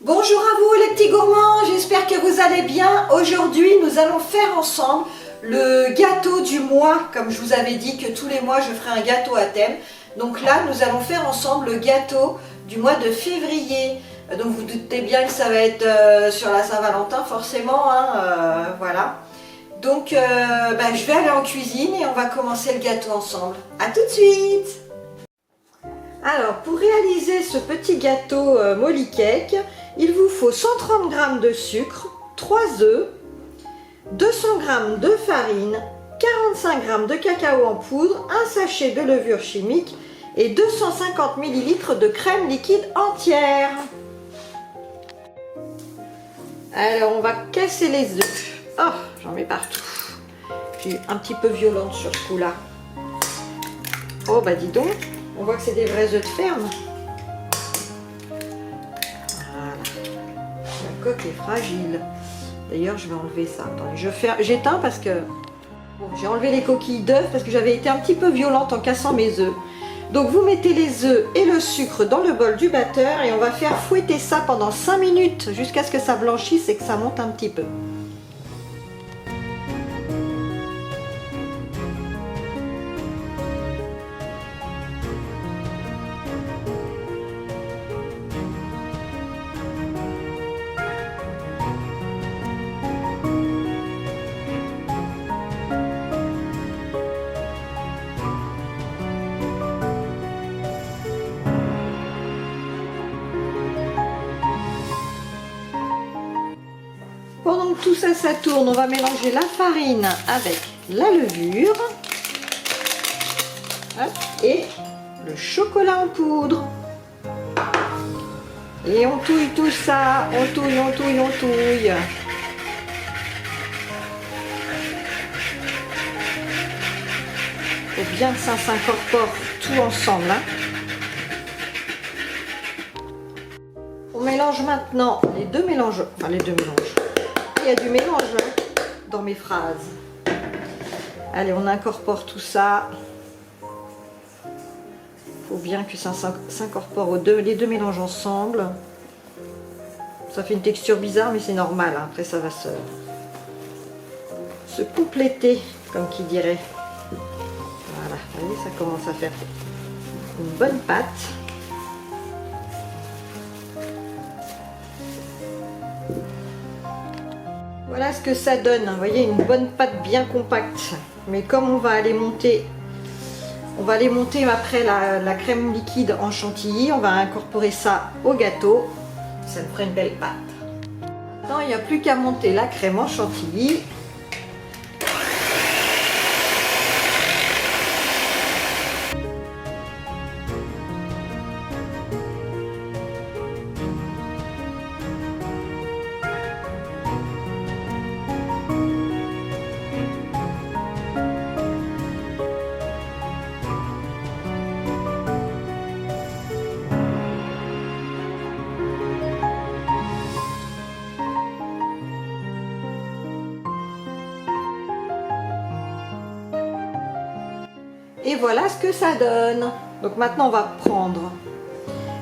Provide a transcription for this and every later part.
Bonjour à vous les petits gourmands, j'espère que vous allez bien. Aujourd'hui nous allons faire ensemble le gâteau du mois. Comme je vous avais dit que tous les mois je ferai un gâteau à thème. Donc là nous allons faire ensemble le gâteau du mois de février. Donc vous doutez bien que ça va être sur la Saint-Valentin forcément, hein, voilà. Donc je vais aller en cuisine et on va commencer le gâteau ensemble. A tout de suite. Alors pour réaliser ce petit gâteau Molly Cake, il vous faut 130 g de sucre, 3 œufs, 200 g de farine, 45 g de cacao en poudre, un sachet de levure chimique et 250 ml de crème liquide entière. Alors on va casser les œufs. Oh, j'en mets partout. Je suis un petit peu violente sur ce coup-là. Oh bah dis donc, on voit que c'est des vrais œufs de ferme. La coque est fragile. D'ailleurs, je vais enlever ça. Attendez, j'éteins parce que j'ai enlevé les coquilles d'œufs parce que j'avais été un petit peu violente en cassant mes œufs. Donc, vous mettez les œufs et le sucre dans le bol du batteur et on va faire fouetter ça pendant 5 minutes jusqu'à ce que ça blanchisse et que ça monte un petit peu. Pendant que tout ça, ça tourne, on va mélanger la farine avec la levure et le chocolat en poudre. Et on touille tout ça, on touille, on touille, on touille. Il faut bien que ça s'incorpore tout ensemble. On mélange maintenant les deux mélanges, il y a du mélange dans mes phrases. Allez, on incorpore tout ça. Il faut bien que ça s'incorpore les deux mélanges ensemble. Ça fait une texture bizarre, mais c'est normal. Après, ça va se compléter, comme qui dirait. Voilà, vous voyez, ça commence à faire une bonne pâte. Voilà ce que ça donne, vous voyez, une bonne pâte bien compacte. Mais comme on va aller monter après la crème liquide en chantilly, on va incorporer ça au gâteau. Ça nous fera une belle pâte. Maintenant, il n'y a plus qu'à monter la crème en chantilly. Et voilà ce que ça donne. Donc maintenant on va prendre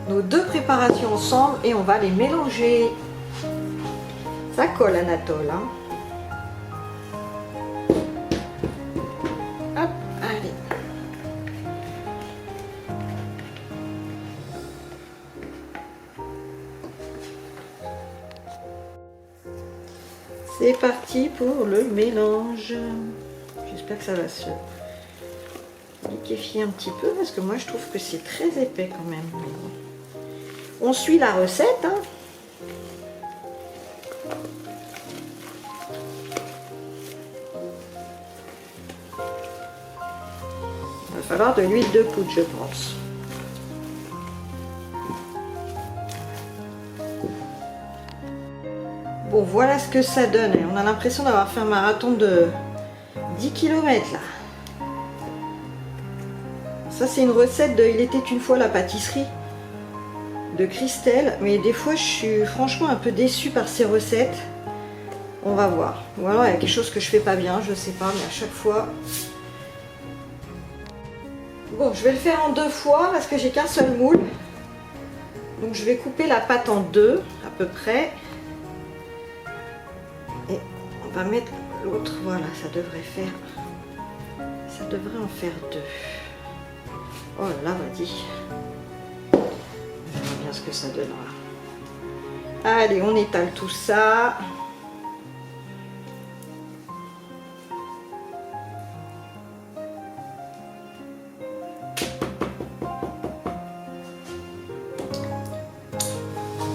nos deux préparations ensemble et on va les mélanger. Ça colle, Anatole, hein. Hop, allez. C'est parti pour le mélange. J'espère que ça va se liquéfier un petit peu parce que moi je trouve que c'est très épais quand même. Mais bon. On suit la recette, hein. Il va falloir de l'huile de poudre, je pense. Bon, voilà ce que ça donne. On a l'impression d'avoir fait un marathon de 10 km là. Ça, c'est une recette de Il était une fois la pâtisserie de Christelle. Mais des fois, je suis franchement un peu déçue par ces recettes. On va voir. Ou alors, il y a quelque chose que je fais pas bien, je sais pas. Mais à chaque fois... Bon, je vais le faire en 2 fois parce que j'ai qu'un seul moule. Donc je vais couper la pâte en deux à peu près. Et on va mettre l'autre, voilà, ça devrait en faire deux. Oh là là, vas-y. On verra bien ce que ça donnera. Allez, on étale tout ça.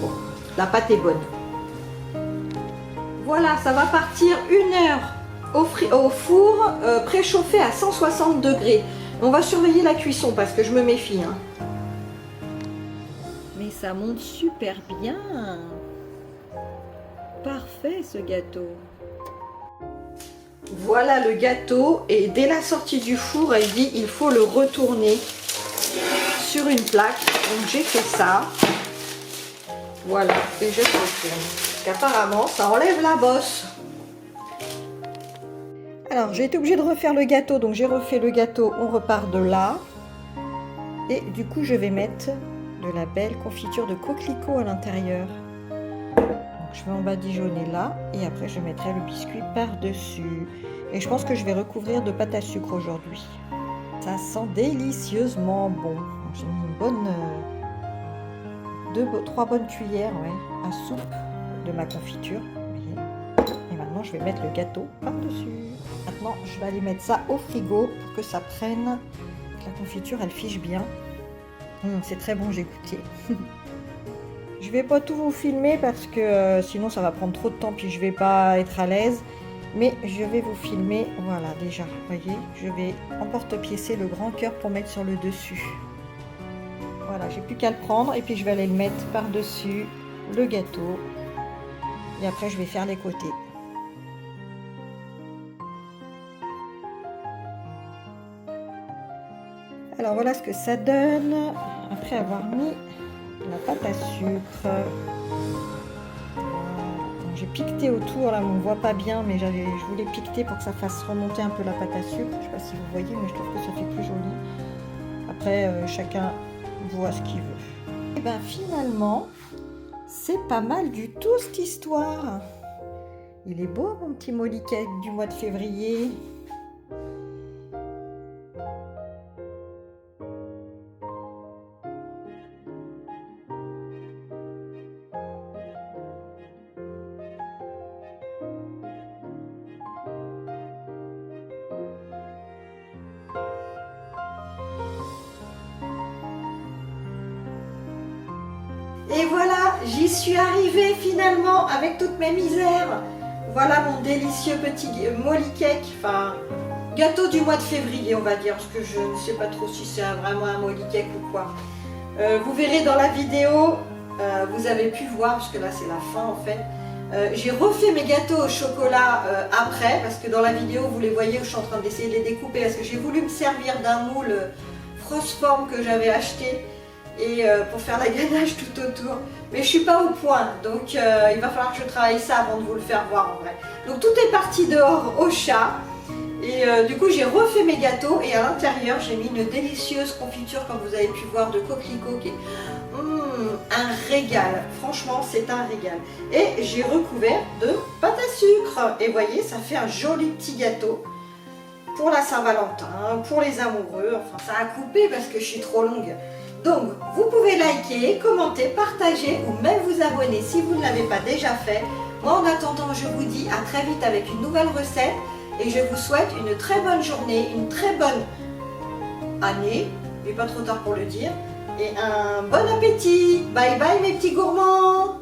Bon, la pâte est bonne. Voilà, ça va partir 1 heure au four préchauffé à 160 degrés. On va surveiller la cuisson parce que je me méfie. Hein. Mais ça monte super bien. Parfait ce gâteau. Voilà le gâteau et dès la sortie du four, elle dit il faut le retourner sur une plaque. Donc j'ai fait ça. Voilà, et je retourne. Parce qu'apparemment ça enlève la bosse. Alors j'ai été obligée de refaire le gâteau, donc j'ai refait le gâteau, on repart de là. Et du coup je vais mettre de la belle confiture de coquelicot à l'intérieur. Je vais en badigeonner là et après je mettrai le biscuit par-dessus. Et je pense que je vais recouvrir de pâte à sucre aujourd'hui. Ça sent délicieusement bon. J'ai mis une bonne 3 bonnes cuillères à soupe de ma confiture. Et maintenant je vais mettre le gâteau par-dessus. Maintenant je vais aller mettre ça au frigo pour que ça prenne. Que la confiture elle fiche bien. C'est très bon, j'ai goûté. Je vais pas tout vous filmer parce que sinon ça va prendre trop de temps puis je vais pas être à l'aise. Mais je vais vous filmer, voilà déjà, vous voyez, je vais emporte-piécer le grand cœur pour mettre sur le dessus. Voilà, j'ai plus qu'à le prendre et puis je vais aller le mettre par-dessus le gâteau. Et après je vais faire les côtés. Alors voilà ce que ça donne après avoir mis la pâte à sucre. J'ai piqueté autour, là on ne voit pas bien, mais je voulais piqueter pour que ça fasse remonter un peu la pâte à sucre. Je ne sais pas si vous voyez, mais je trouve que ça fait plus joli. Après, chacun voit ce qu'il veut. Et bien finalement, c'est pas mal du tout cette histoire. Il est beau mon petit molly cake du mois de février. Et voilà, j'y suis arrivée finalement avec toutes mes misères. Voilà mon délicieux petit molly cake, enfin gâteau du mois de février on va dire, parce que je ne sais pas trop si c'est vraiment un molly cake ou quoi. Vous verrez dans la vidéo, vous avez pu voir, parce que là c'est la fin en fait. J'ai refait mes gâteaux au chocolat après, parce que dans la vidéo vous les voyez où je suis en train d'essayer de les découper, parce que j'ai voulu me servir d'un moule Frostform que j'avais acheté. Et pour faire la ganache tout autour, mais je suis pas au point, donc il va falloir que je travaille ça avant de vous le faire voir en vrai. Donc tout est parti dehors au chat et du coup j'ai refait mes gâteaux et à l'intérieur j'ai mis une délicieuse confiture comme vous avez pu voir de coquelicot qui est un régal, franchement c'est un régal. Et j'ai recouvert de pâte à sucre et voyez ça fait un joli petit gâteau pour la Saint-Valentin, pour les amoureux, enfin ça a coupé parce que je suis trop longue. Donc, vous pouvez liker, commenter, partager ou même vous abonner si vous ne l'avez pas déjà fait. Moi, en attendant, je vous dis à très vite avec une nouvelle recette et je vous souhaite une très bonne journée, une très bonne année, mais pas trop tard pour le dire, et un bon appétit. Bye bye mes petits gourmands!